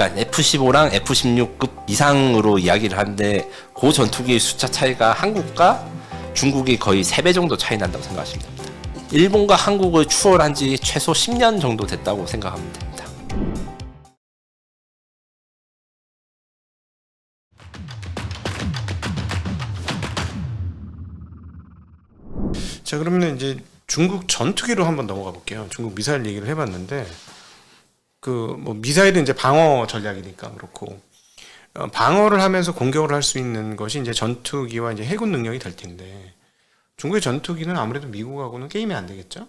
그러니까 F-15랑 F-16급 이상으로 이야기를 하는데 그 전투기 숫자 차이가 한국과 중국이 거의 3배 정도 차이 난다고 생각하시면 됩니다. 일본과 한국을 추월한 지 최소 10년 정도 됐다고 생각하면 됩니다. 자, 그러면 이제 중국 전투기로 한번 넘어가 볼게요. 중국 미사일 얘기를 해봤는데 그 뭐 미사일은 이제 방어 전략이니까 그렇고 방어를 하면서 공격을 할 수 있는 것이 이제 전투기와 이제 해군 능력이 될 텐데 중국의 전투기는 아무래도 미국하고는 게임이 안 되겠죠?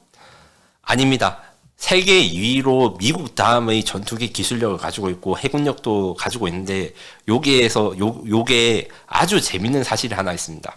아닙니다. 세계 2위로 미국 다음의 전투기 기술력을 가지고 있고 해군력도 가지고 있는데 요게 아주 재밌는 사실이 하나 있습니다.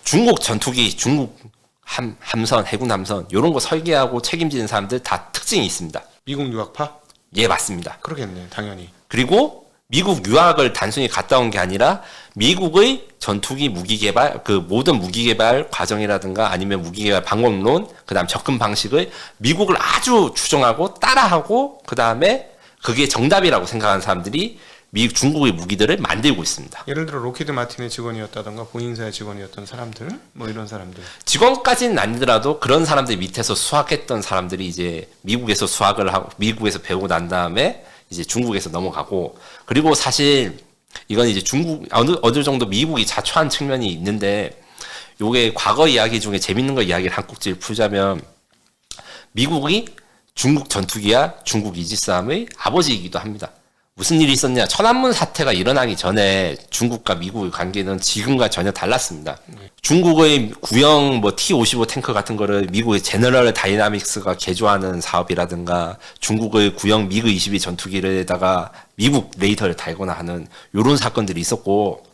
중국 전투기, 중국 함선, 해군 함선 이런 거 설계하고 책임지는 사람들 다 특징이 있습니다. 미국 유학파? 예, 맞습니다. 그러겠네, 당연히. 그리고 미국 유학을 단순히 갔다 온 게 아니라 미국의 전투기 무기 개발, 그 모든 무기 개발 과정이라든가 아니면 무기 개발 방법론, 그다음 접근 방식을 미국을 아주 추종하고 따라하고 그다음에 그게 정답이라고 생각하는 사람들이 중국의 무기들을 만들고 있습니다. 예를 들어 로키드 마틴의 직원이었다던가 보잉사의 직원이었던 사람들, 뭐 이런 사람들. 직원까지는 아니더라도 그런 사람들 밑에서 수학했던 사람들이 이제 미국에서 수학을 하고 미국에서 배우고 난 다음에 이제 중국에서 넘어가고, 그리고 사실 이건 이제 중국 어느 정도 미국이 자초한 측면이 있는데, 요게 과거 이야기 중에 재밌는 거 이야기를 한 꼭지를 풀자면 미국이 중국 전투기와 중국 이지스함의 아버지이기도 합니다. 무슨 일이 있었냐? 천안문 사태가 일어나기 전에 중국과 미국의 관계는 지금과 전혀 달랐습니다. 중국의 구형 뭐 T-55 탱크 같은 거를 미국의 제너럴 다이나믹스가 개조하는 사업이라든가 중국의 구형 미그 22 전투기에다가 미국 레이더를 달거나 하는 요런 사건들이 있었고,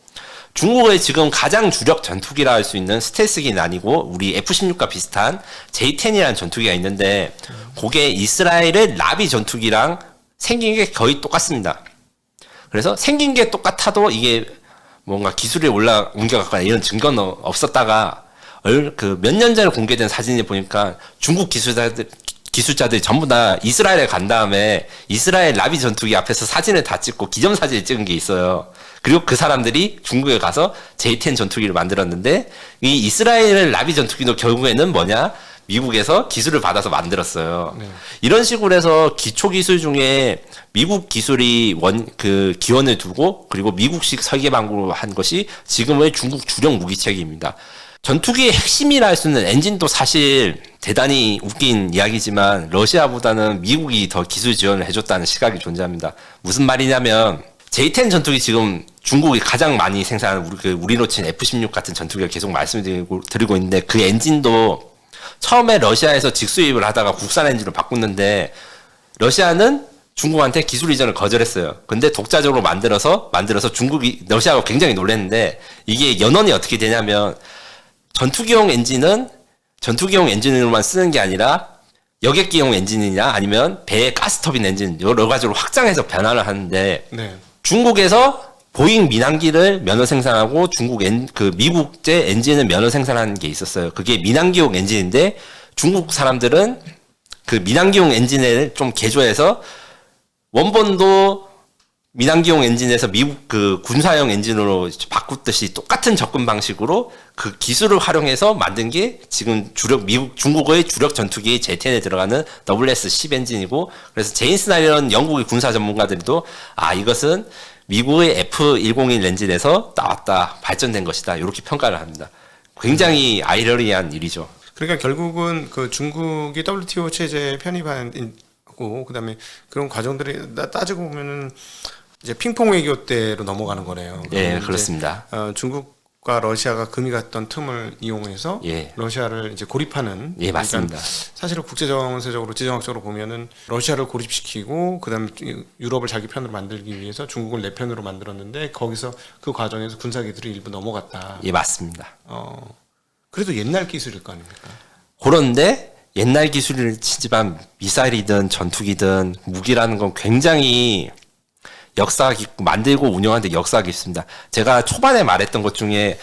중국의 지금 가장 주력 전투기라 할 수 있는 스텔스기는 아니고 우리 F-16과 비슷한 J-10이라는 전투기가 있는데 그게 이스라엘의 라비 전투기랑 생긴 게 거의 똑같습니다. 그래서 생긴 게 똑같아도 이게 뭔가 기술이 옮겨갔거나 이런 증거는 없었다가 그 몇 년 전에 공개된 사진을 보니까 중국 기술자들이 전부 다 이스라엘에 간 다음에 이스라엘 라비 전투기 앞에서 사진을 다 찍고 기념사진을 찍은 게 있어요. 그리고 그 사람들이 중국에 가서 J-10 전투기를 만들었는데 이 이스라엘 라비 전투기도 결국에는 뭐냐? 미국에서 기술을 받아서 만들었어요. 네. 이런 식으로 해서 기초 기술 중에 미국 기술이 기원을 두고 그리고 미국식 설계 방법으로 한 것이 지금의 중국 주력 무기체계입니다. 전투기의 핵심이라 할 수 있는 엔진도 사실 대단히 웃긴 이야기지만 러시아보다는 미국이 더 기술 지원을 해줬다는 시각이 존재합니다. 무슨 말이냐면 J-10 전투기 지금 중국이 가장 많이 생산하는 우리로 친 F-16 같은 전투기가 계속 말씀드리고 있는데 그 엔진도 처음에 러시아에서 직수입을 하다가 국산 엔진으로 바꿨는데 러시아는 중국한테 기술 이전을 거절했어요. 근데 독자적으로 만들어서 러시아가 굉장히 놀랐는데 이게 연원이 어떻게 되냐면 전투기용 엔진으로만 쓰는 게 아니라 여객기용 엔진이냐 아니면 배에 가스터빈 엔진 여러 가지로 확장해서 변화를 하는데 네. 중국에서 보잉 민항기를 면허 생산하고 미국제 엔진을 면허 생산하는 게 있었어요. 그게 민항기용 엔진인데 중국 사람들은 그 민항기용 엔진을 좀 개조해서 원본도 민항기용 엔진에서 미국 그 군사용 엔진으로 바꾸듯이 똑같은 접근 방식으로 그 기술을 활용해서 만든 게 지금 중국의 주력 전투기 J-10에 들어가는 WS-10 엔진이고, 그래서 제인스나 이런 영국의 군사 전문가들도 이것은 미국의 F-101 엔진에서 나왔다, 발전된 것이다, 이렇게 평가를 합니다. 굉장히 아이러니한 일이죠. 그러니까 결국은 그 중국이 WTO 체제에 편입하고 그다음에 그런 과정들이 따지고 보면은 이제 핑퐁 외교 때로 넘어가는 거네요. 예, 그렇습니다. 중국과 러시아가 금이 갔던 틈을 이용해서 러시아를 이제 고립하는. 예, 맞습니다. 그러니까 사실은 국제정세적으로 지정학적으로 보면은 러시아를 고립시키고 그다음에 유럽을 자기 편으로 만들기 위해서 중국을 내 편으로 만들었는데 거기서 그 과정에서 군사기술이 일부 넘어갔다. 예, 맞습니다. 그래도 옛날 기술일 거 아닙니까? 그런데 옛날 기술을 치지만 미사일이든 전투기든 무기라는 건 굉장히 역사가 깊고 만들고 운영하는데 역사가 깊습니다. 제가 초반에 말했던 것 중에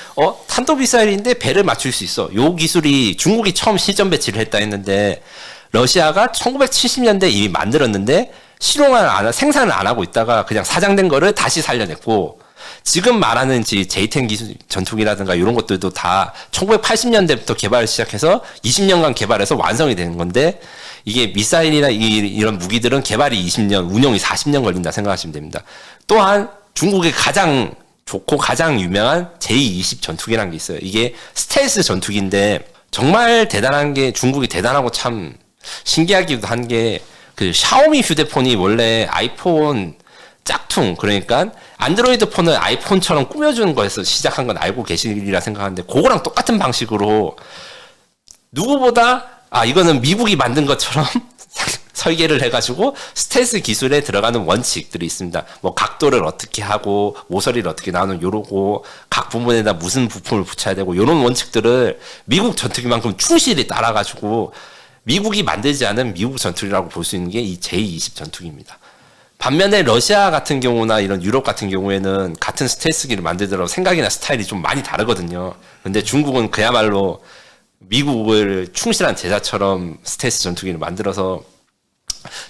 탄도미사일인데 배를 맞출 수 있어. 요 기술이 중국이 처음 실전 배치를 했다 했는데 러시아가 1970년대 이미 만들었는데 생산을 안 하고 있다가 그냥 사장된 거를 다시 살려냈고, 지금 말하는 J10 기술 전투기라든가 이런 것들도 다 1980년대부터 개발을 시작해서 20년간 개발해서 완성이 되는 건데, 이게 미사일이나 이런 무기들은 개발이 20년, 운영이 40년 걸린다 생각하시면 됩니다. 또한 중국의 가장 좋고 가장 유명한 J20 전투기라는 게 있어요. 이게 스텔스 전투기인데, 정말 대단한 게, 중국이 대단하고 참 신기하기도 한 게, 그 샤오미 휴대폰이 원래 아이폰 짝퉁, 그러니까 안드로이드 폰을 아이폰처럼 꾸며주는 거에서 시작한 건 알고 계시리라 생각하는데, 그거랑 똑같은 방식으로 누구보다 이거는 미국이 만든 것처럼 설계를 해가지고 스텔스 기술에 들어가는 원칙들이 있습니다. 뭐 각도를 어떻게 하고 모서리를 어떻게 나누는 요러고 각 부분에다 무슨 부품을 붙여야 되고 요런 원칙들을 미국 전투기만큼 충실히 따라가지고 미국이 만들지 않은 미국 전투기라고 볼 수 있는 게 이 J20 전투기입니다. 반면에 러시아 같은 경우나 이런 유럽 같은 경우에는 같은 스텔스기를 만들더라도 생각이나 스타일이 좀 많이 다르거든요. 근데 중국은 그야말로 미국을 충실한 제자처럼 스텔스 전투기를 만들어서,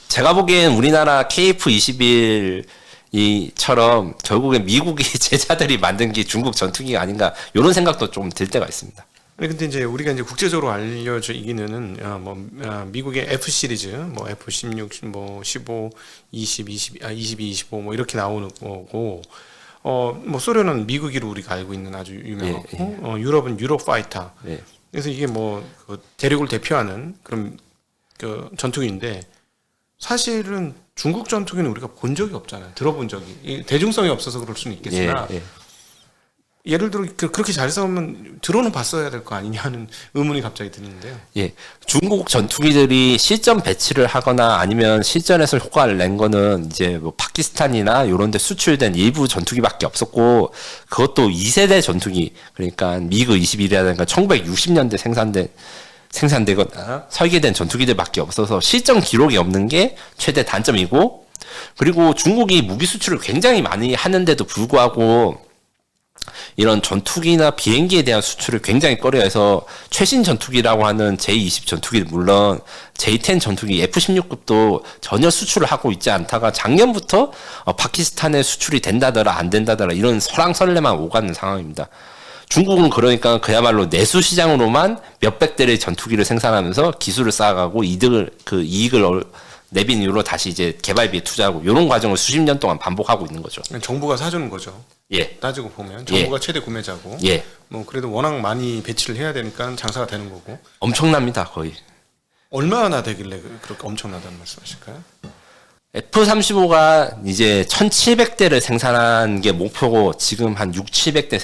제가 보기엔 우리나라 KF-21이처럼 결국엔 미국의 제자들이 만든 게 중국 전투기가 아닌가, 이런 생각도 좀 들 때가 있습니다. 근데 이제 우리가 이제 국제적으로 알려져 있기는 미국의 F 시리즈, 뭐 F16, 뭐 15, 22, 25 뭐 이렇게 나오는 거고, 뭐 소련은 미국이로 우리가 알고 있는 아주 유명하고, 유럽은 유럽 파이터. 그래서 이게 뭐 그 대륙을 대표하는 그런 그 전투기인데, 사실은 중국 전투기는 우리가 본 적이 없잖아요. 들어본 적이, 대중성이 없어서 그럴 수는 있겠으나, 예를 들어 그렇게 잘 싸우면 들어는 봤어야 될 거 아니냐는 의문이 갑자기 드는데요. 중국 전투기들이 실전 배치를 하거나 아니면 실전에서 효과를 낸 거는 이제 뭐 파키스탄이나 이런 데 수출된 일부 전투기밖에 없었고, 그것도 2세대 전투기, 그러니까 미그 21이라든가 1960년대 생산되거나 설계된 전투기들밖에 없어서 실전 기록이 없는 게 최대 단점이고, 그리고 중국이 무기 수출을 굉장히 많이 하는데도 불구하고 이런 전투기나 비행기에 대한 수출을 굉장히 꺼려해서 최신 전투기라고 하는 J20 전투기는 물론 J10 전투기 F16급도 전혀 수출을 하고 있지 않다가 작년부터 파키스탄에 수출이 된다더라 안 된다더라 이런 설왕설래만 오가는 상황입니다. 중국은 그러니까 그야말로 내수 시장으로만 몇백 대의 전투기를 생산하면서 기술을 쌓아가고 이익을 내빈 이후로 다시 이제 개발비에 투자하고 이런 과정을 수십 년 동안 반복하고 있는 거죠. 정부가 사주는 거죠. 따지고 보면 정부가 최대 구매자고, 뭐 그래도 워낙 많이 배치를 해야 되니까 장사가 되는 거고. 엄청납니다, 거의. 얼마나 되길래 그렇게 엄청나다는 말씀하실까요? F-35가 이제 1,700대를 생산한 게 목표고 지금 한 6,700대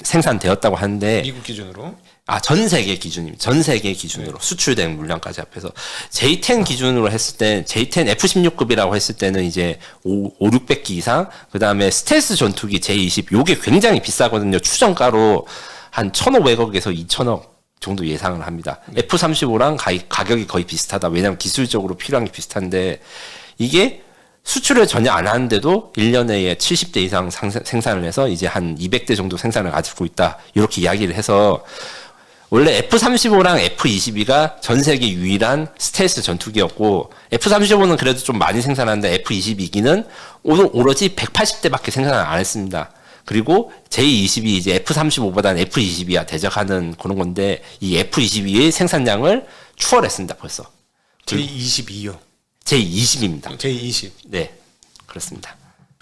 생산되었다고 하는데, 미국 기준으로? 전 세계 기준입니다. 전 세계 기준으로 수출된 물량까지 합해서 J10 기준으로 했을 때 J10 F16급이라고 했을 때는 이제 600기 이상, 그다음에 스텔스 전투기 J20 요게 굉장히 비싸거든요. 추정가로 한 1,500억에서 2,000억 정도 예상을 합니다. F-35랑 가격이 거의 비슷하다. 왜냐하면 기술적으로 필요한 게 비슷한데, 이게 수출을 전혀 안 하는데도 1년에 70대 이상 생산을 해서 이제 한 200대 정도 생산을 가지고 있다. 이렇게 이야기를 해서, 원래 F-35랑 F-22가 전 세계 유일한 스텔스 전투기였고, F-35는 그래도 좀 많이 생산하는데 F-22기는 오로지 180대밖에 생산을 안 했습니다. 그리고 J-20이 이제 F-35보다는 F-22와 대적하는 그런 건데, 이 F-22의 생산량을 추월했습니다, 벌써. J-22요? J-20입니다. J-20. 네, 그렇습니다.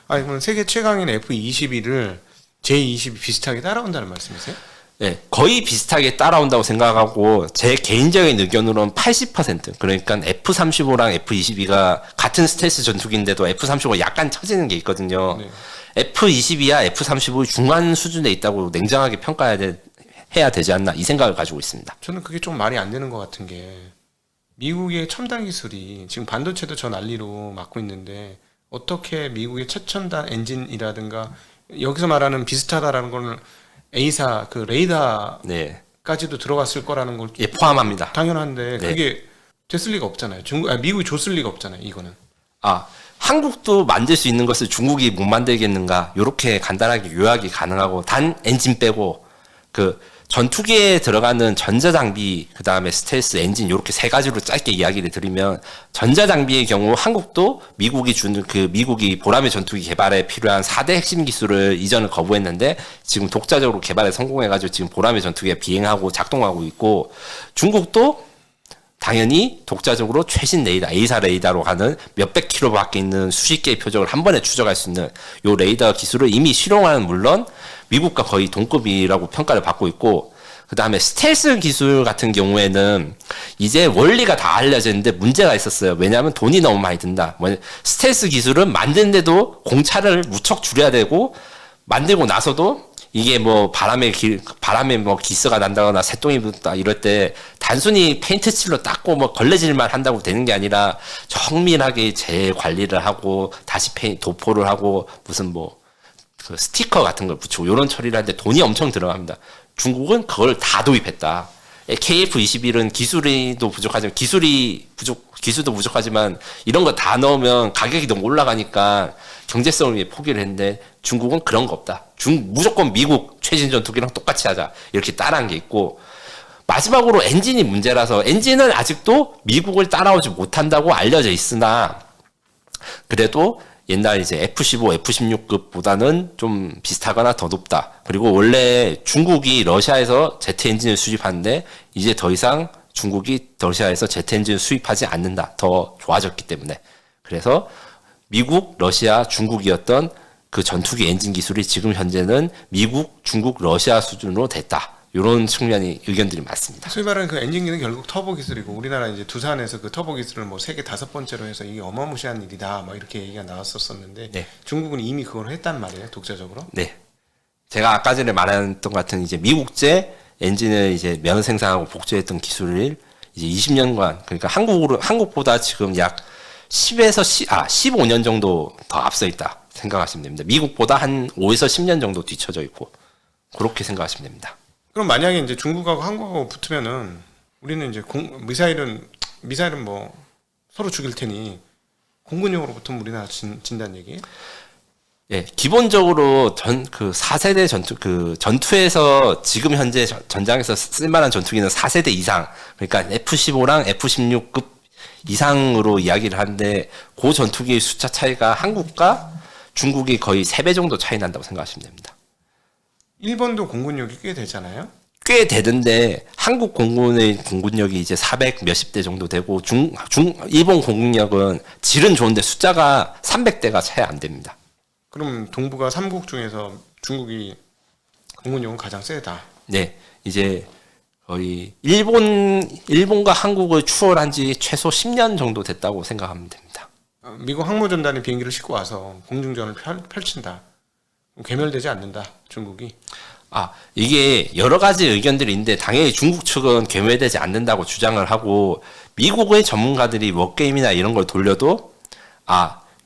그럼 세계 최강인 F-22를 J-20이 비슷하게 따라온다는 말씀이세요? 네, 거의 비슷하게 따라온다고 생각하고, 제 개인적인 의견으로는 80%, 그러니까 F-35랑 F-22가 같은 스텔스 전투기인데도 F-35가 약간 처지는 게 있거든요. F-22와 F-35의 중간 수준에 있다고 냉정하게 해야 되지 않나, 이 생각을 가지고 있습니다. 저는 그게 좀 말이 안 되는 것 같은 게, 미국의 첨단 기술이 지금 반도체도 저 난리로 막고 있는데, 어떻게 미국의 최첨단 엔진이라든가 여기서 말하는 비슷하다라는 거는 A사 그 레이더까지도 들어갔을 거라는 걸 포함합니다. 당연한데 그게 됐을 리가 없잖아요. 미국이 줬을 리가 없잖아요. 이거는. 한국도 만들 수 있는 것을 중국이 못 만들겠는가? 이렇게 간단하게 요약이 가능하고, 단 엔진 빼고 전투기에 들어가는 전자장비, 그 다음에 스텔스 엔진, 요렇게 세 가지로 짧게 이야기를 드리면, 전자장비의 경우 한국도 미국이 보라매 전투기 개발에 필요한 4대 핵심 기술을 이전을 거부했는데, 지금 독자적으로 개발에 성공해가지고 지금 보라매 전투기가 비행하고 작동하고 있고, 중국도 당연히 독자적으로 최신 레이더, A사 레이더로 가는 몇백 킬로 밖에 있는 수십 개의 표적을 한 번에 추적할 수 있는 요 레이더 기술을 이미 실용화는 물론 미국과 거의 동급이라고 평가를 받고 있고, 그 다음에 스텔스 기술 같은 경우에는 이제 원리가 다 알려졌는데 문제가 있었어요. 왜냐하면 돈이 너무 많이 든다. 스텔스 기술은 만드는데도 공차를 무척 줄여야 되고, 만들고 나서도 이게 뭐 바람에 뭐 기스가 난다거나 새똥이 붙다 이럴 때 단순히 페인트 칠로 닦고 뭐 걸레질만 한다고 되는 게 아니라 정밀하게 재관리를 하고 다시 도포를 하고 무슨 뭐 그 스티커 같은 걸 붙이고 이런 처리를 하는데 돈이 엄청 들어갑니다. 중국은 그걸 다 도입했다. KF-21은 기술도 부족하지만 이런 거 다 넣으면 가격이 너무 올라가니까 경제성을 위해 포기를 했는데, 중국은 그런 거 없다. 무조건 미국 최신 전투기랑 똑같이 하자. 이렇게 따라한 게 있고, 마지막으로 엔진이 문제라서 엔진은 아직도 미국을 따라오지 못한다고 알려져 있으나, 그래도 옛날 이제 F-15, F-16급보다는 좀 비슷하거나 더 높다. 그리고 원래 중국이 러시아에서 제트 엔진을 수입하는데 이제 더 이상 중국이 러시아에서 제트 엔진을 수입하지 않는다. 더 좋아졌기 때문에. 그래서 미국, 러시아, 중국이었던 그 전투기 엔진 기술이 지금 현재는 미국, 중국, 러시아 수준으로 됐다. 이런 측면이 의견들이 많습니다. 소위 말하는 그 엔진기는 결국 터보 기술이고, 우리나라 이제 두산에서 그 터보 기술을 뭐 세계 5번째로 해서 이게 어마무시한 일이다, 막 이렇게 얘기가 나왔었었는데, 네. 중국은 이미 그걸 했단 말이에요, 독자적으로. 네. 제가 아까 전에 말했던 것 같은 이제 미국제 엔진을 이제 면 생산하고 복제했던 기술을 이제 20년간, 그러니까 한국보다 지금 약 15년 정도 더 앞서 있다 생각하시면 됩니다. 미국보다 한 5에서 10년 정도 뒤쳐져 있고, 그렇게 생각하시면 됩니다. 그럼 만약에 이제 중국하고 한국하고 붙으면은 우리는 이제 미사일은 뭐 서로 죽일 테니 공군용으로 붙으면 우리나라 진다는 얘기예요? 예, 기본적으로 그 4세대 전투에서 지금 현재 전장에서 쓸만한 전투기는 4세대 이상, 그러니까 F-15랑 F-16급 이상으로 이야기를 하는데, 그 전투기의 숫자 차이가 한국과 중국이 거의 3배 정도 차이 난다고 생각하시면 됩니다. 일본도 공군력이 꽤 되잖아요. 꽤 되는데 한국 공군의 공군력이 이제 400 몇십 대 정도 되고, 일본 공군력은 질은 좋은데 숫자가 300대가 차이 안 됩니다. 그럼 동북아 3국 중에서 중국이 공군력은 가장 세다. 네, 이제 거의 일본과 한국을 추월한 지 최소 10년 정도 됐다고 생각하면 됩니다. 미국 항모전단이 비행기를 싣고 와서 공중전을 펼친다. 괴멸되지 않는다, 중국이. 이게 여러 가지 의견들이 있는데, 당연히 중국 측은 괴멸되지 않는다고 주장을 하고, 미국의 전문가들이 워게임이나 이런 걸 돌려도,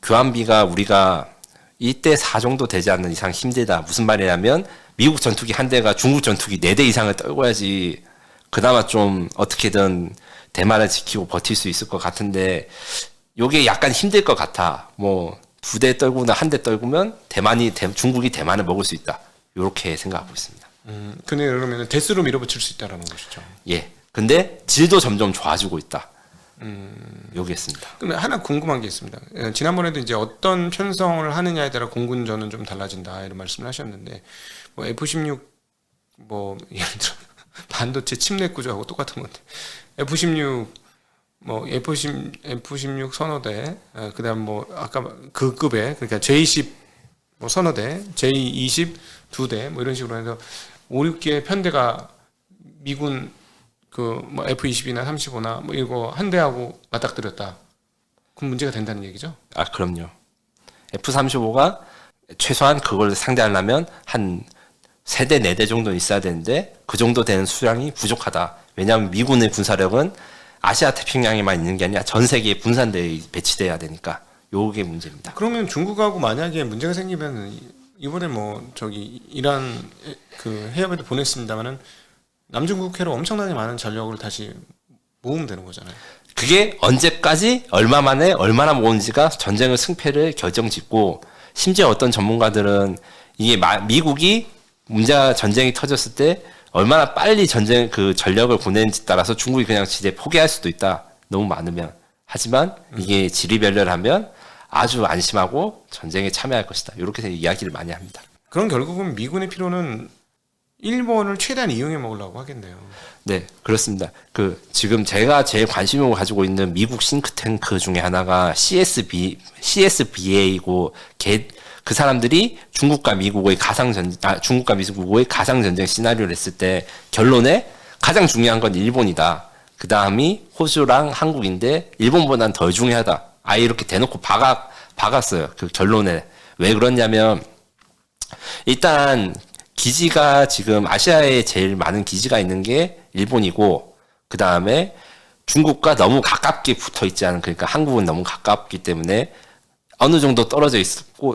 교환비가 우리가 1대4 정도 되지 않는 이상 힘들다. 무슨 말이냐면, 미국 전투기 한 대가 중국 전투기 4대 이상을 떨궈야지 그나마 좀 어떻게든 대만을 지키고 버틸 수 있을 것 같은데, 요게 약간 힘들 것 같아. 뭐 2대 떨구나 1대 떨구면 중국이 대만을 먹을 수 있다. 요렇게 생각하고 있습니다. 근데 그러면 대수로 밀어붙일 수 있다라는 것이죠. 예. 근데 질도 점점 좋아지고 있다. 요기였습니다. 그럼 하나 궁금한 게 있습니다. 지난번에도 이제 어떤 편성을 하느냐에 따라 공군전은 좀 달라진다, 이런 말씀을 하셨는데, 뭐 F-16 뭐 예를 들어 반도체 칩넷 구조하고 똑같은 건데, F-16 뭐 F-16 선호대, 그다음 뭐 아까 그 급의, 그러니까 J-10 뭐 선호대, J-20 2대 뭐 이런 식으로 해서 5, 6개의 편대가 미군 그 뭐 F-20이나 35나 뭐 이거 한 대하고 맞닥뜨렸다. 그럼 문제가 된다는 얘기죠? 그럼요. F-35가 최소한 그걸 상대하려면 한 3대, 4대 정도 있어야 되는데, 그 정도 되는 수량이 부족하다. 왜냐하면 미군의 군사력은 아시아 태평양에만 있는 게 아니라 전 세계에 분산되어 배치돼야 되니까, 요게 문제입니다. 그러면 중국하고 만약에 문제가 생기면, 이번에 뭐 저기 이란 그 해협에도 보냈습니다만은 남중국해로 엄청나게 많은 전력을 다시 모으면 되는 거잖아요. 그게 언제까지 얼마 만에 얼마나 모은지가 전쟁의 승패를 결정짓고, 심지어 어떤 전문가들은 이게 미국이 전쟁이 터졌을 때 얼마나 빨리 전쟁 그 전력을 보내는지 따라서 중국이 그냥 지대 포기할 수도 있다. 너무 많으면. 하지만 이게 지리멸렬하면 아주 안심하고 전쟁에 참여할 것이다. 이렇게 이야기를 많이 합니다. 그럼 결국은 미군의 필요는 일본을 최대한 이용해 먹으려고 하겠네요. 네, 그렇습니다. 그 지금 제가 제일 관심을 가지고 있는 미국 싱크탱크 중에 하나가 CSBA이고 그 사람들이 중국과 미국의 중국과 미국의 가상 전쟁 시나리오를 했을 때 결론에 가장 중요한 건 일본이다. 그 다음이 호주랑 한국인데 일본보다는 덜 중요하다. 아예 이렇게 대놓고 박았어요. 그 결론에. 왜 그러냐면 일단 기지가 지금 아시아에 제일 많은 기지가 있는 게 일본이고 그 다음에 중국과 너무 가깝게 붙어 있지 않은 그러니까 한국은 너무 가깝기 때문에 어느 정도 떨어져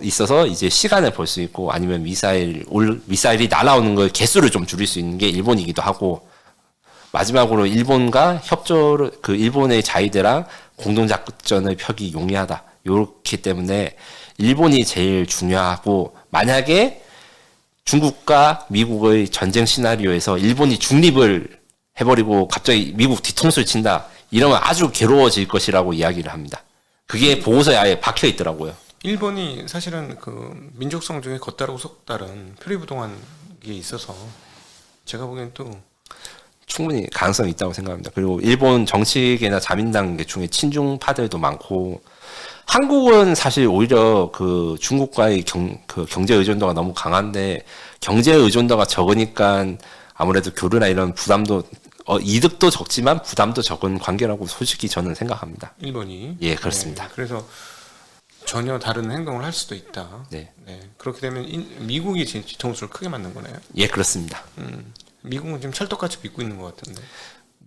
있어서 이제 시간을 벌 수 있고 아니면 미사일이 날아오는 걸 개수를 좀 줄일 수 있는 게 일본이기도 하고 마지막으로 일본과 그 일본의 자위대랑 공동작전을 펴기 용이하다. 요렇기 때문에 일본이 제일 중요하고 만약에 중국과 미국의 전쟁 시나리오에서 일본이 중립을 해버리고 갑자기 미국 뒤통수를 친다. 이러면 아주 괴로워질 것이라고 이야기를 합니다. 그게 보고서에 아예 박혀 있더라고요. 일본이 사실은 그 민족성 중에 겉다르고 속다른 표리부동한 게 있어서 제가 보기엔 또 충분히 가능성이 있다고 생각합니다. 그리고 일본 정치계나 자민당 중에 친중파들도 많고 한국은 사실 오히려 그 중국과의 그 경제 의존도가 너무 강한데 경제 의존도가 적으니까 아무래도 교류나 이런 부담도 이득도 적지만 부담도 적은 관계라고 솔직히 저는 생각합니다. 일본이 예, 그렇습니다. 네, 그래서 전혀 다른 행동을 할 수도 있다. 네. 네. 그렇게 되면 미국이 뒤통수를 크게 맞는 거네요. 예, 그렇습니다. 미국은 지금 찰떡같이 믿고 있는 것 같은데.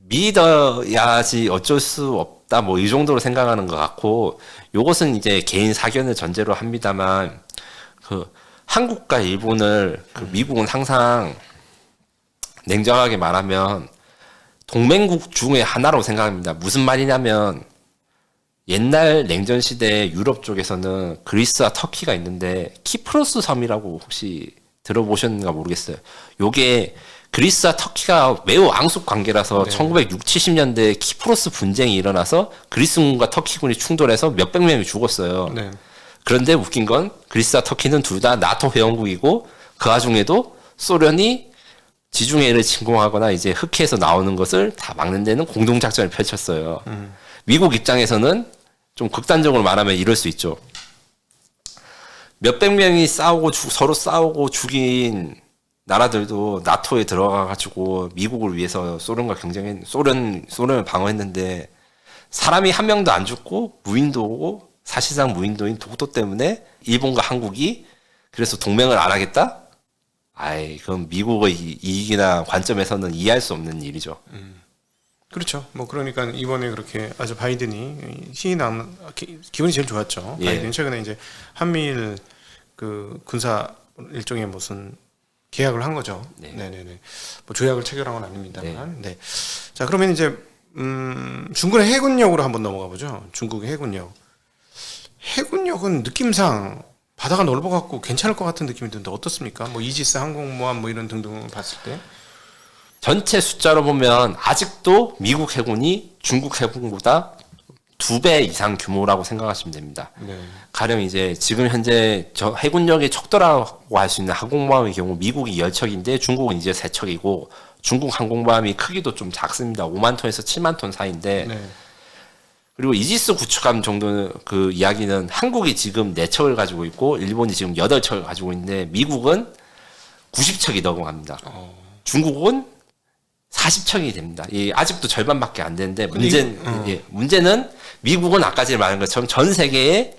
믿어야지 어쩔 수 없다 뭐 이 정도로 생각하는 것 같고 요것은 이제 개인 사견을 전제로 합니다만 그 한국과 일본을 그 미국은 항상 냉정하게 말하면 동맹국 중에 하나라고 생각합니다. 무슨 말이냐면 옛날 냉전 시대 유럽 쪽에서는 그리스와 터키가 있는데 키프로스 섬이라고 혹시 들어보셨는가 모르겠어요. 요게 그리스와 터키가 매우 앙숙 관계라서 네. 1960, 70년대에 키프로스 분쟁이 일어나서 그리스군과 터키군이 충돌해서 몇백 명이 죽었어요. 네. 그런데 웃긴 건 그리스와 터키는 둘 다 나토 회원국이고 그 와중에도 소련이 지중해를 침공하거나 이제 흑해에서 나오는 것을 다 막는 데는 공동작전을 펼쳤어요. 미국 입장에서는 좀 극단적으로 말하면 이럴 수 있죠. 몇백 명이 서로 싸우고 죽인 나라들도 나토에 들어가가지고 미국을 위해서 소련을 방어했는데 사람이 한 명도 안 죽고 무인도 오고 사실상 무인도인 독도 때문에 일본과 한국이 그래서 동맹을 안 하겠다? 아이, 그건 미국의 이익이나 관점에서는 이해할 수 없는 일이죠. 그렇죠. 뭐 그러니까 이번에 그렇게 아주 바이든이 기분이 제일 좋았죠. 예. 바이든이 최근에 이제 한미일 그 군사 일종의 무슨 계약을 한 거죠. 네. 네네네. 뭐 조약을 체결한 건 아닙니다만. 네. 자, 그러면 이제 중국의 해군력으로 한번 넘어가 보죠. 중국의 해군력. 해군력은 느낌상 바다가 넓어갖고 괜찮을 것 같은 느낌이 드는데 어떻습니까? 뭐 이지스 항공모함 뭐 이런 등등을 봤을 때. 전체 숫자로 보면 아직도 미국 해군이 중국 해군보다 2배 이상 규모라고 생각하시면 됩니다. 네. 가령 이제 지금 현재 저 해군력의 척도라고 할 수 있는 항공모함의 경우 미국이 10척인데 중국은 이제 3척이고 중국 항공모함이 크기도 좀 작습니다. 5만 톤에서 7만 톤 사이인데 네. 그리고 이지스 구축함 정도는 그 이야기는 한국이 지금 4척을 가지고 있고 일본이 지금 8척을 가지고 있는데 미국은 90척이 넘어갑니다. 중국은 40척이 됩니다. 아직도 절반밖에 안 되는데 문제는 미국은 아까 전에 말한 것처럼 전 세계에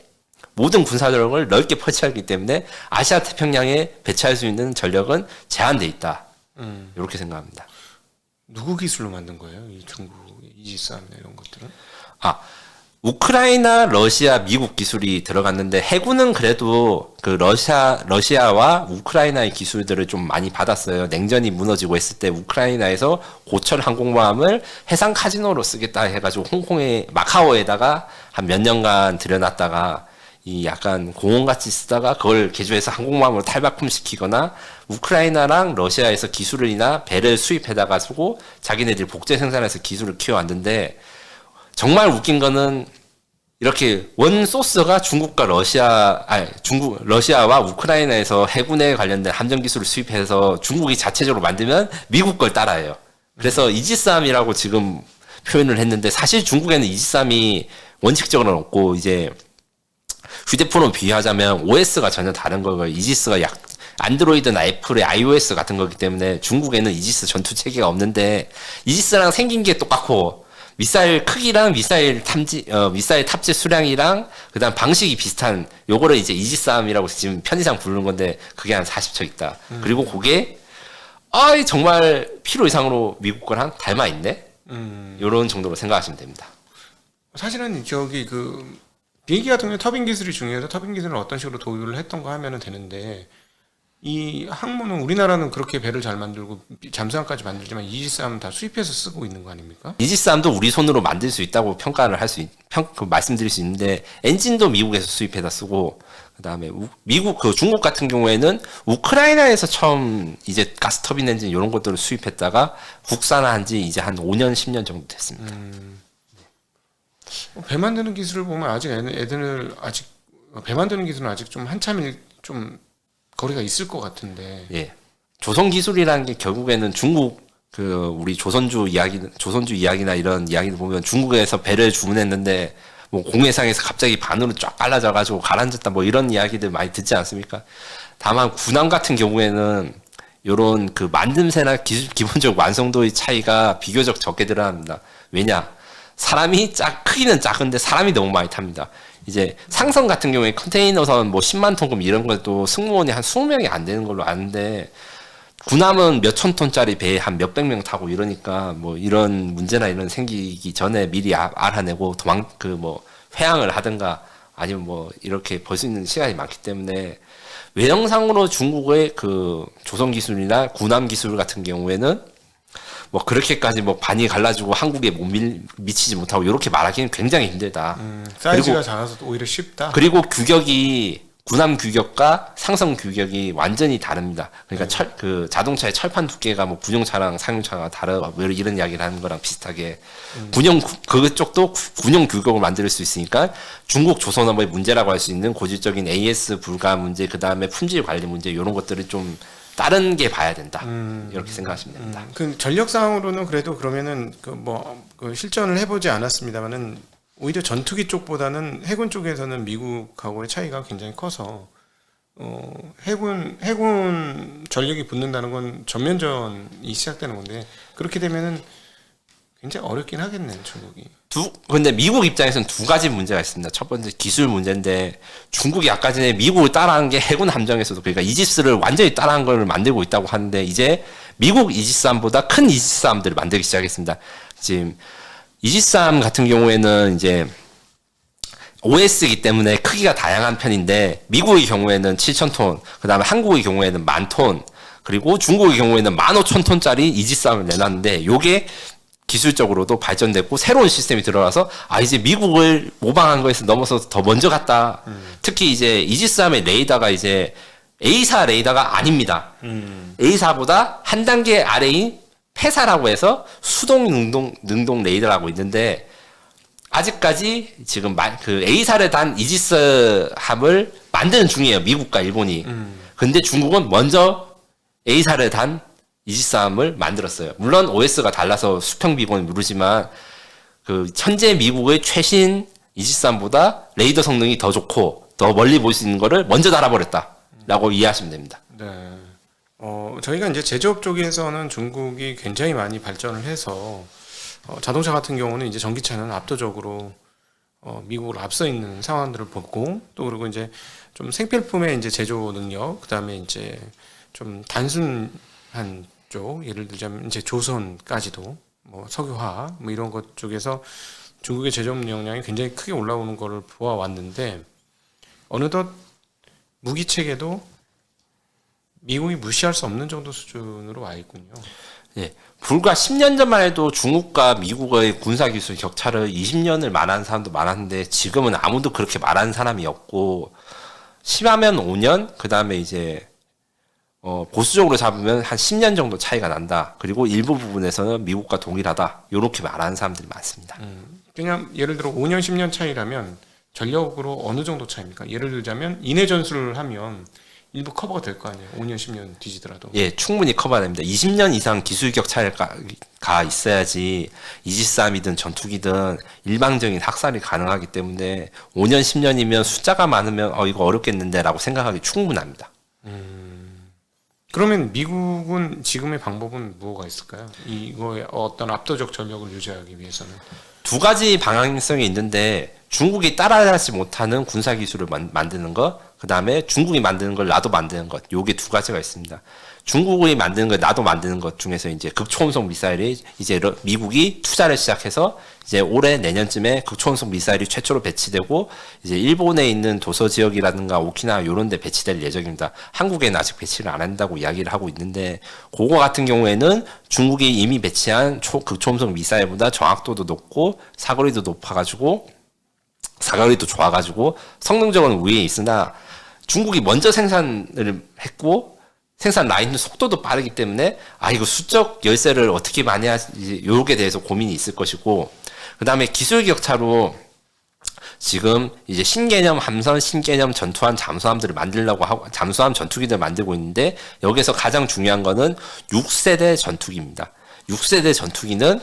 모든 군사력을 넓게 펼쳐있기 때문에 아시아 태평양에 배치할 수 있는 전력은 제한돼 있다. 이렇게 생각합니다. 누구 기술로 만든 거예요? 이 중국 이지스함 이런 것들은? 우크라이나, 러시아, 미국 기술이 들어갔는데 해군은 그래도 그 러시아와 우크라이나의 기술들을 좀 많이 받았어요. 냉전이 무너지고 했을 때 우크라이나에서 고철 항공모함을 해상 카지노로 쓰겠다 해가지고 홍콩의 마카오에다가 한 몇 년간 들여놨다가 이 약간 공원같이 쓰다가 그걸 개조해서 항공모함으로 탈바꿈시키거나 우크라이나랑 러시아에서 기술이나 배를 수입해다가 쓰고 자기네들이 복제 생산해서 기술을 키워왔는데 정말 웃긴 거는 이렇게 원 소스가 중국과 러시아와 우크라이나에서 해군에 관련된 함정 기술을 수입해서 중국이 자체적으로 만들면 미국 걸 따라해요. 그래서 이지스함이라고 지금 표현을 했는데 사실 중국에는 이지스함이 원칙적으로는 없고 이제 휴대폰으로 비유하자면 OS가 전혀 다른 거고요. 이지스가 안드로이드나 애플의 iOS 같은 거기 때문에 중국에는 이지스 전투 체계가 없는데 이지스랑 생긴 게 똑같고 미사일 크기랑 미사일 탑재 수량이랑 그다음 방식이 비슷한 요거를 이제 이지스함이라고 지금 편의상 부르는 건데 그게 한 40척 있다. 그리고 그게 정말 필요 이상으로 미국 거랑 닮아 있네. 요런 정도로 생각하시면 됩니다. 사실은 저기 그 비행기 같은 경우에 터빈 기술이 중요해서 터빈 기술을 어떤 식으로 도입을 했던 거 하면은 되는데 이 항모는 우리나라는 그렇게 배를 잘 만들고 잠수함까지 만들지만 이지스함은 다 수입해서 쓰고 있는 거 아닙니까? 이지스함도 우리 손으로 만들 수 있다고 평가를 말씀드릴 수 있는데 엔진도 미국에서 수입해다 쓰고 그다음에 중국 같은 경우에는 우크라이나에서 처음 이제 가스터빈 엔진 이런 것들을 수입했다가 국산화한 지 이제 한 5년 10년 정도 됐습니다. 배 만드는 기술을 보면 아직 애들 아직 배 만드는 기술은 아직 좀 한참 좀 거리가 있을 것 같은데. 예. 조선 기술이라는 게 결국에는 중국 우리 조선주 이야기나 이런 이야기를 보면 중국에서 배를 주문했는데 뭐 공해상에서 갑자기 반으로 쫙 갈라져 가지고 가라앉았다 뭐 이런 이야기들 많이 듣지 않습니까? 다만 군함 같은 경우에는 요런 그 만듦새나 기본적 완성도의 차이가 비교적 적게 드러납니다. 왜냐? 크기는 작은데 사람이 너무 많이 탑니다. 이제 상선 같은 경우에 컨테이너선 뭐 10만 톤급 이런 것도 승무원이 한 20명이 안 되는 걸로 아는데 군함은 몇천 톤짜리 배에 한 몇백 명 타고 이러니까 뭐 이런 문제나 이런 생기기 전에 미리 알아내고 회항을 하든가 아니면 뭐 이렇게 벌 수 있는 시간이 많기 때문에 외형상으로 중국의 그 조선 기술이나 군함 기술 같은 경우에는 뭐 그렇게까지 뭐 반이 갈라지고 한국에 못 미치지 못하고 이렇게 말하기는 굉장히 힘들다. 사이즈가 작아서 오히려 쉽다. 그리고 규격이 군함 규격과 상선 규격이 완전히 다릅니다. 그러니까 그 자동차의 철판 두께가 뭐 군용차랑 상용차가 다르고 이런 이야기를 하는 거랑 비슷하게 그쪽도 군용 규격을 만들 수 있으니까 중국 조선업의 문제라고 할 수 있는 고질적인 AS 불가 문제, 그 다음에 품질 관리 문제 이런 것들을 좀 다른 게 봐야 된다. 이렇게 생각하시면 됩니다. 그 전력상으로는 그래도 그러면은 그 실전을 해보지 않았습니다만은 오히려 전투기 쪽보다는 해군 쪽에서는 미국하고의 차이가 굉장히 커서 해군 전력이 붙는다는 건 전면전이 시작되는 건데 그렇게 되면은 굉장히 어렵긴 하겠네요, 중국이. 근데 미국 입장에서는 두 가지 문제가 있습니다. 첫 번째 기술 문제인데 중국이 아까 전에 미국을 따라한 게 해군 함정에서도 그러니까 이지스를 완전히 따라한 걸 만들고 있다고 하는데 이제 미국 이지스함보다 큰 이지스함들을 만들기 시작했습니다. 지금 이지스함 같은 경우에는 이제 OS이기 때문에 크기가 다양한 편인데 미국의 경우에는 7,000톤, 그 다음에 한국의 경우에는 10,000톤, 그리고 중국의 경우에는 15,000톤짜리 이지스함을 내놨는데 요게 기술적으로도 발전됐고 새로운 시스템이 들어와서 이제 미국을 모방한 거에서 넘어서 더 먼저 갔다. 특히 이제 이지스함의 레이더가 이제 A사 레이더가 아닙니다. A사보다 한 단계 아래인 폐사라고 해서 수동 능동 레이더라고 있는데 아직까지 지금 그 A사를 단 이지스함을 만드는 중이에요. 미국과 일본이. 근데 중국은 먼저 A사를 단 이지스함을 만들었어요. 물론 OS가 달라서 수평비곤이 무르지만 그 현재 미국의 최신 이지스함보다 레이더 성능이 더 좋고 더 멀리 볼 수 있는 거를 먼저 달아버렸다라고 이해하시면 됩니다. 네. 저희가 이제 제조업 쪽에서는 중국이 굉장히 많이 발전을 해서 자동차 같은 경우는 이제 전기차는 압도적으로 미국으로 앞서 있는 상황들을 보고 또 그리고 이제 좀 생필품의 이제 제조 능력 그다음에 이제 좀 단순한 쪽 예를 들자면 이제 조선까지도 뭐 석유화학 뭐 이런 것 쪽에서 중국의 제조업 역량이 굉장히 크게 올라오는 거를 보아왔는데 어느덧 무기 체계도 미국이 무시할 수 없는 정도 수준으로 와 있군요. 예. 불과 10년 전만 해도 중국과 미국의 군사기술 격차를 20년을 말하는 사람도 많았는데 지금은 아무도 그렇게 말하는 사람이 없고 심하면 5년, 그 다음에 이제 보수적으로 잡으면 한 10년 정도 차이가 난다. 그리고 일부 부분에서는 미국과 동일하다. 이렇게 말하는 사람들이 많습니다. 그냥 예를 들어 5년, 10년 차이라면 전력으로 어느 정도 차이입니까? 예를 들자면 인해 전술을 하면 일부 커버가 될 거 아니에요. 5년, 10년 뒤지더라도. 예, 충분히 커버가 됩니다. 20년 이상 기술 격차가 있어야지 이지스함이든 전투기든 일방적인 학살이 가능하기 때문에 5년, 10년이면 숫자가 많으면 이거 어렵겠는데 라고 생각하기 충분합니다. 그러면 미국은 지금의 방법은 뭐가 있을까요? 이거의 어떤 압도적 전력을 유지하기 위해서는. 두 가지 방향성이 있는데 중국이 따라하지 못하는 군사 기술을 만드는 것, 그 다음에 중국이 만드는 걸 나도 만드는 것, 요게 두 가지가 있습니다. 중국이 만드는 걸 나도 만드는 것 중에서 이제 극초음속 미사일이 이제 미국이 투자를 시작해서 이제 올해 내년쯤에 극초음속 미사일이 최초로 배치되고 이제 일본에 있는 도서 지역이라든가 오키나와 이런 데 배치될 예정입니다. 한국에는 아직 배치를 안 한다고 이야기를 하고 있는데 그거 같은 경우에는 중국이 이미 배치한 극초음속 미사일보다 정확도도 높고 사거리도 높아가지고 사거리도 좋아가지고 성능적으로는 우위에 있으나 중국이 먼저 생산을 했고 생산 라인 속도도 빠르기 때문에 이거 수적 열세를 어떻게 많이 하지 요게 대해서 고민이 있을 것이고 그 다음에 기술 격차로 지금 이제 신개념 함선, 신개념 전투함, 잠수함들을 만들려고 하고 잠수함 전투기들 만들고 있는데 여기서 가장 중요한 거는 6세대 전투기입니다. 6세대 전투기는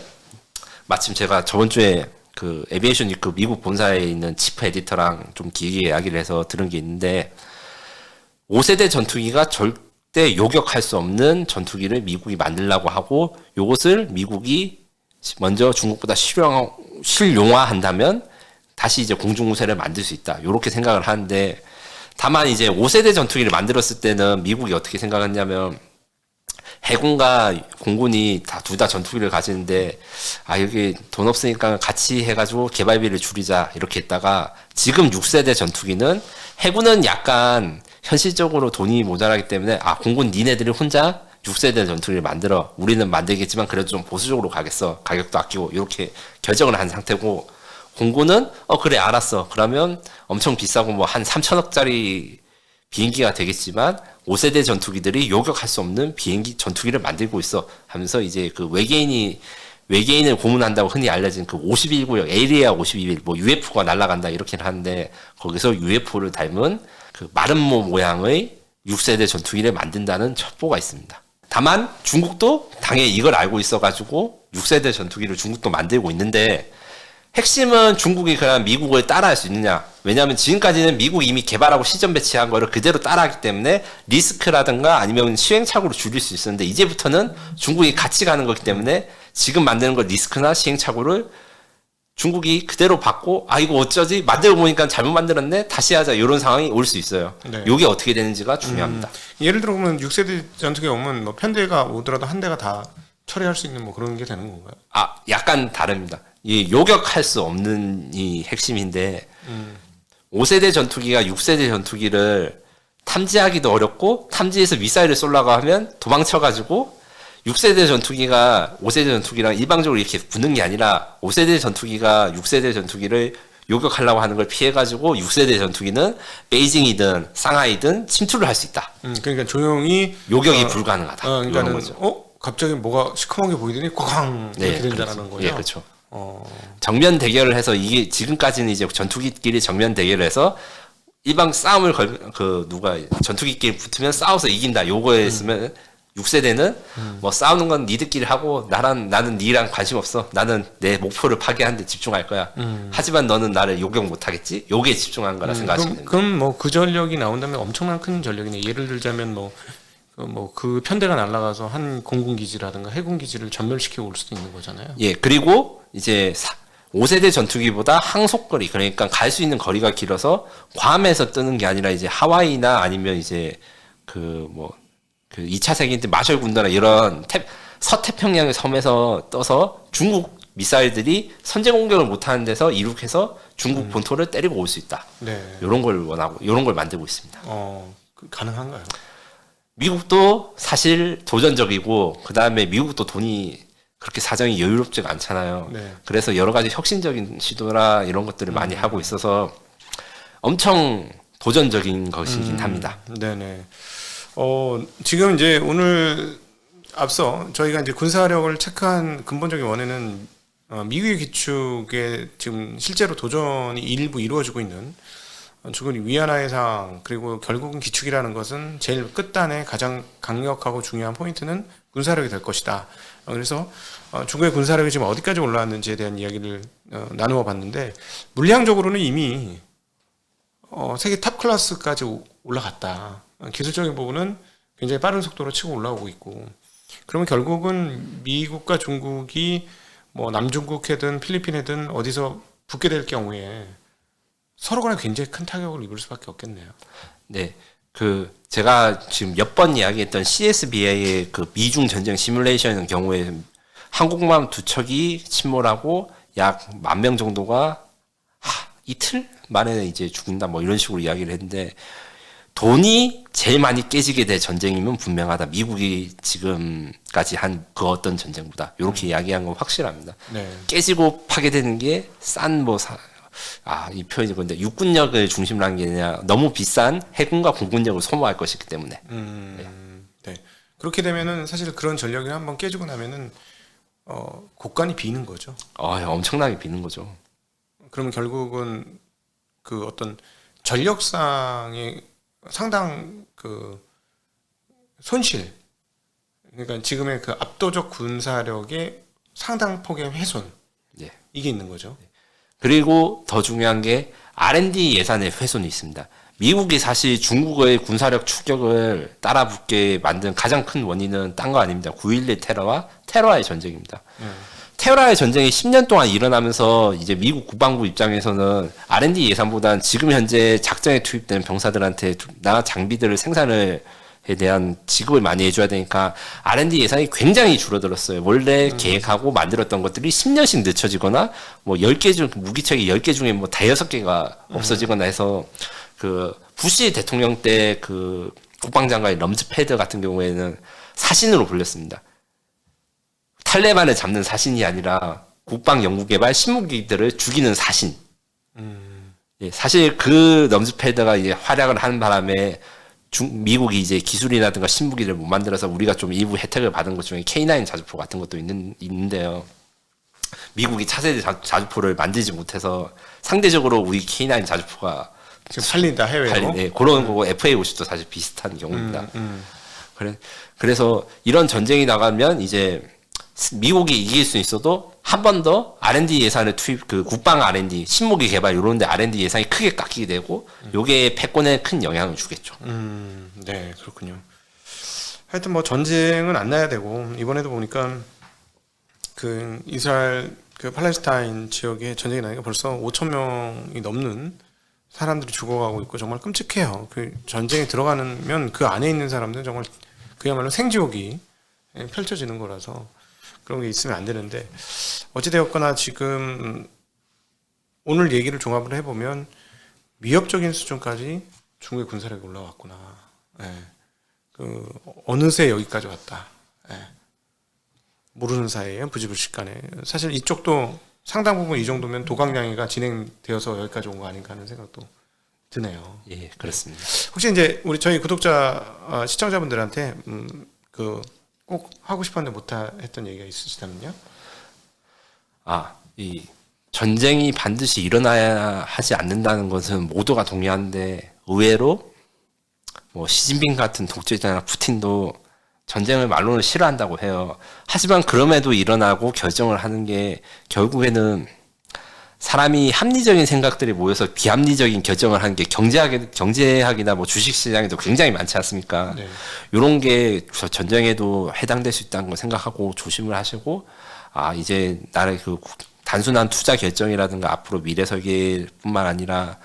마침 제가 저번 주에 그 에비에이션 위크 미국 본사에 있는 치프 에디터랑 좀 길게 이야기를 해서 들은 게 있는데 5세대 전투기가 절대 요격할 수 없는 전투기를 미국이 만들려고 하고 요것을 미국이 먼저 중국보다 실용화한다면 다시 이제 공중무쇠를 만들 수 있다. 요렇게 생각을 하는데 다만 이제 5세대 전투기를 만들었을 때는 미국이 어떻게 생각했냐면 해군과 공군이 둘 다 전투기를 가지는데 여기 돈 없으니까 같이 해가지고 개발비를 줄이자 이렇게 했다가 지금 6세대 전투기는 해군은 약간 현실적으로 돈이 모자라기 때문에 공군 니네들이 혼자 6세대 전투기를 만들어 우리는 만들겠지만 그래도 좀 보수적으로 가겠어 가격도 아끼고 이렇게 결정을 한 상태고 공군은 그래 알았어 그러면 엄청 비싸고 뭐 한 3천억짜리 비행기가 되겠지만 5세대 전투기들이 요격할 수 없는 비행기 전투기를 만들고 있어 하면서 이제 그 외계인을 고문한다고 흔히 알려진 그 51구역 에이리아 51 뭐 UFO가 날아간다 이렇게 하는데 거기서 UFO를 닮은 그 마름모 모양의 6세대 전투기를 만든다는 첩보가 있습니다. 다만 중국도 당연히 이걸 알고 있어가지고 6세대 전투기를 중국도 만들고 있는데 핵심은 중국이 그냥 미국을 따라할 수 있느냐. 왜냐하면 지금까지는 미국이 이미 개발하고 시전 배치한 거를 그대로 따라하기 때문에 리스크라든가 아니면 시행착오를 줄일 수 있었는데 이제부터는 중국이 같이 가는 거기 때문에 지금 만드는 거 리스크나 시행착오를 중국이 그대로 받고 이거 어쩌지? 만들고 보니까 잘못 만들었네? 다시 하자. 이런 상황이 올 수 있어요. 네. 이게 어떻게 되는지가 중요합니다. 예를 들어 보면 6세대 전투기 오면 뭐 편대가 오더라도 한 대가 다 처리할 수 있는 뭐 그런 게 되는 건가요? 약간 다릅니다. 이 요격할 수 없는 이 핵심인데 5세대 전투기가 6세대 전투기를 탐지하기도 어렵고 탐지해서 미사일을 쏘려고 하면 도망쳐가지고 6세대 전투기가 5세대 전투기랑 일방적으로 이렇게 붙는 게 아니라 5세대 전투기가 6세대 전투기를 요격하려고 하는 걸 피해가지고 6세대 전투기는 베이징이든 상하이든 침투를 할 수 있다. 그러니까 조용히 요격이 불가능하다. 그러니까는 거죠. 갑자기 뭐가 시커멓게 보이더니 꽝 이렇게 된다는 거예요. 예, 그렇죠. 정면 대결을 해서 이게 지금까지는 이제 전투기끼리 정면 대결을 해서 일방 싸움을 누가 전투기끼리 붙으면 싸워서 이긴다. 요거에 있으면 6세대는 뭐 싸우는 건 니들끼리 하고 나는 니랑 관심 없어. 나는 내 목표를 파괴하는 데 집중할 거야. 하지만 너는 나를 요격 못 하겠지. 요게 집중한 거라 생각하시면 됩니다. 그럼 뭐 그 전력이 나온다면 엄청난 큰 전력이네. 예를 들자면 그 편대가 날아가서 한 공군 기지라든가 해군 기지를 전멸시키고 올 수도 있는 거잖아요. 예, 그리고 이제 5세대 전투기보다 항속거리, 그러니까 갈 수 있는 거리가 길어서 괌에서 뜨는 게 아니라 이제 하와이나 아니면 이제 그 2차 세계 때 마셜 군도나 이런 서태평양의 섬에서 떠서 중국 미사일들이 선제 공격을 못하는 데서 이륙해서 중국 본토를 때리고 올 수 있다. 네. 이런 걸 원하고 이런 걸 만들고 있습니다. 가능한가요? 미국도 사실 도전적이고 그 다음에 미국도 돈이 그렇게 사정이 여유롭지가 않잖아요. 네. 그래서 여러 가지 혁신적인 시도나 이런 것들을 많이 하고 있어서 엄청 도전적인 것이긴 합니다. 네네. 지금 이제 오늘 앞서 저희가 이제 군사력을 체크한 근본적인 원인은 미국의 기축에 지금 실제로 도전이 일부 이루어지고 있는 죽은 위안화 해상 그리고 결국은 기축이라는 것은 제일 끝단에 가장 강력하고 중요한 포인트는 군사력이 될 것이다. 그래서 중국의 군사력이 지금 어디까지 올라왔는지에 대한 이야기를 나누어 봤는데 물리학적으로는 이미 세계 탑 클래스까지 올라갔다. 기술적인 부분은 굉장히 빠른 속도로 치고 올라오고 있고 그러면 결국은 미국과 중국이 뭐 남중국해든 필리핀이든 어디서 붙게 될 경우에 서로 간에 굉장히 큰 타격을 입을 수밖에 없겠네요. 네. 제가 지금 몇 번 이야기했던 CSBA의 그 미중 전쟁 시뮬레이션의 경우에 항공모함 두 척이 침몰하고 약 10,000명 정도가 이틀 만에 이제 죽는다 뭐 이런 식으로 이야기를 했는데 돈이 제일 많이 깨지게 될 전쟁이면 분명하다. 미국이 지금까지 한 그 어떤 전쟁보다 이렇게 이야기한 건 확실합니다. 네. 깨지고 파괴되는 게 이 표현이 근데 육군력을 중심으로 한 게 아니라 너무 비싼 해군과 공군력을 소모할 것이기 때문에. 네. 그렇게 되면은 사실 그런 전력이 한번 깨지고 나면은 국간이 비는 거죠. 엄청나게 비는 거죠. 그러면 결국은 그 어떤 전력상의 상당 그 손실, 그러니까 지금의 그 압도적 군사력의 상당 폭의 훼손, 예. 이게 있는 거죠. 그리고 더 중요한 게 R&D 예산의 훼손이 있습니다. 미국이 사실 중국의 군사력 추격을 따라붙게 만든 가장 큰 원인은 딴 거 아닙니다. 9.11 테러와 테러와의 전쟁입니다. 테러와의 전쟁이 10년 동안 일어나면서 이제 미국 국방부 입장에서는 R&D 예산보다는 지금 현재 작전에 투입되는 병사들한테 나 장비들을 생산을 에 대한 지급을 많이 해줘야 되니까 R&D 예산이 굉장히 줄어들었어요. 원래 계획하고 만들었던 것들이 10년씩 늦춰지거나 뭐 10개 중 무기체계 10개 중에 뭐 대여섯 개가 없어지거나 해서 그 부시 대통령 때 그 국방장관의 럼즈패드 같은 경우에는 사신으로 불렸습니다. 탈레반을 잡는 사신이 아니라 국방연구개발 신무기들을 죽이는 사신. 예, 사실 그 럼즈패드가 이제 활약을 하는 바람에 미국이 이제 기술이라든가 신무기를 못 만들어서 우리가 좀 일부 혜택을 받은 것 중에 K9 자주포 같은 것도 있는데요. 미국이 차세대 자주포를 만들지 못해서 상대적으로 우리 K9 자주포가 지금 팔린다 해외로. 네, 그런 거고 FA50도 사실 비슷한 경우입니다. 그래서 이런 전쟁이 나가면 이제 미국이 이길 수 있어도 한 번 더 R&D 예산을 투입, 그 국방 R&D, 신무기 개발 이런 데 R&D 예산이 크게 깎이게 되고 요게 패권에 큰 영향을 주겠죠. 네, 그렇군요. 하여튼 뭐 전쟁은 안 나야 되고 이번에도 보니까 그 이스라엘 그 팔레스타인 지역에 전쟁이 나니까 벌써 5,000명이 넘는 사람들이 죽어가고 있고 정말 끔찍해요. 그 전쟁에 들어가면 그 안에 있는 사람들은 정말 그야말로 생지옥이 펼쳐지는 거라서 그런 게 있으면 안 되는데 어찌되었거나 지금 오늘 얘기를 종합을 해보면 위협적인 수준까지 중국의 군사력이 올라왔구나. 예. 그 어느새 여기까지 왔다. 예. 모르는 사이에 부지불식간에 사실 이쪽도 상당 부분 이 정도면 도강량이가 진행되어서 여기까지 온 거 아닌가 하는 생각도 드네요. 예, 그렇습니다. 혹시 이제 우리 저희 구독자 시청자분들한테 그 꼭 하고 싶었는데 못 했던 얘기가 있으시다면요? 이 전쟁이 반드시 일어나야 하지 않는다는 것은 모두가 동의하는데 의외로 뭐 시진핑 같은 독재자나 푸틴도 전쟁을 말로는 싫어한다고 해요. 하지만 그럼에도 일어나고 결정을 하는 게 결국에는 사람이 합리적인 생각들이 모여서 비합리적인 결정을 하는 게 경제학이나 뭐 주식시장에도 굉장히 많지 않습니까? 네. 이런 게 전쟁에도 해당될 수 있다는 걸 생각하고 조심을 하시고 이제 나의 그 단순한 투자 결정이라든가 앞으로 미래 설계뿐만 아니라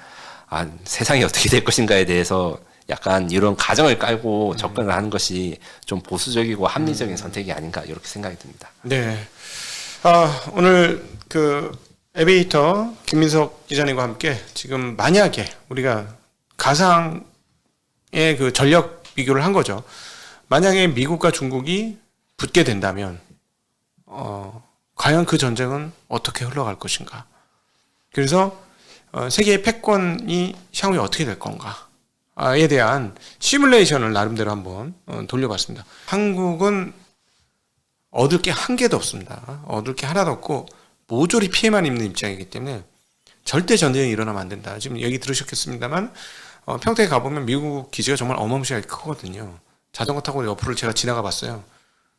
세상이 어떻게 될 것인가에 대해서 약간 이런 가정을 깔고 접근을 하는 것이 좀 보수적이고 합리적인 선택이 아닌가 이렇게 생각이 듭니다. 네. 오늘 그 에비에이터 김민석 기자님과 함께 지금 만약에 우리가 가상의 그 전력 비교를 한 거죠. 만약에 미국과 중국이 붙게 된다면 과연 그 전쟁은 어떻게 흘러갈 것인가? 그래서 세계의 패권이 향후에 어떻게 될 건가에 대한 시뮬레이션을 나름대로 한번 돌려봤습니다. 한국은 얻을 게 한 개도 없습니다. 얻을 게 하나도 없고 모조리 피해만 입는 입장이기 때문에 절대 전쟁이 일어나면 안 된다. 지금 얘기 들으셨겠습니다만 평택에 가보면 미국 기지가 정말 어마무시하게 크거든요. 자전거 타고 옆으로 제가 지나가 봤어요.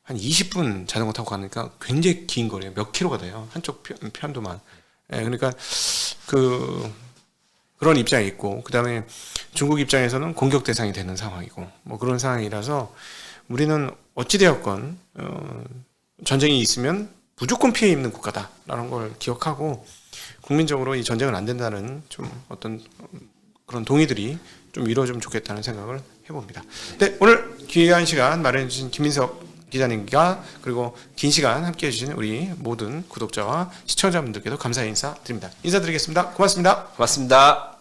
한 20분 자전거 타고 가니까 굉장히 긴 거리예요. 몇 킬로가 돼요. 한쪽 편도만. 그러니까 그런 입장이 있고, 그 다음에 중국 입장에서는 공격 대상이 되는 상황이고, 뭐 그런 상황이라서 우리는 어찌되었건 전쟁이 있으면 무조건 피해 입는 국가다라는 걸 기억하고 국민적으로 이 전쟁은 안 된다는 좀 어떤 그런 동의들이 좀 이루어지면 좋겠다는 생각을 해봅니다. 네, 오늘 귀한 시간 마련해주신 김민석 기자님과 그리고 긴 시간 함께해 주신 우리 모든 구독자와 시청자분들께도 감사의 인사 드립니다. 인사드리겠습니다. 고맙습니다. 고맙습니다.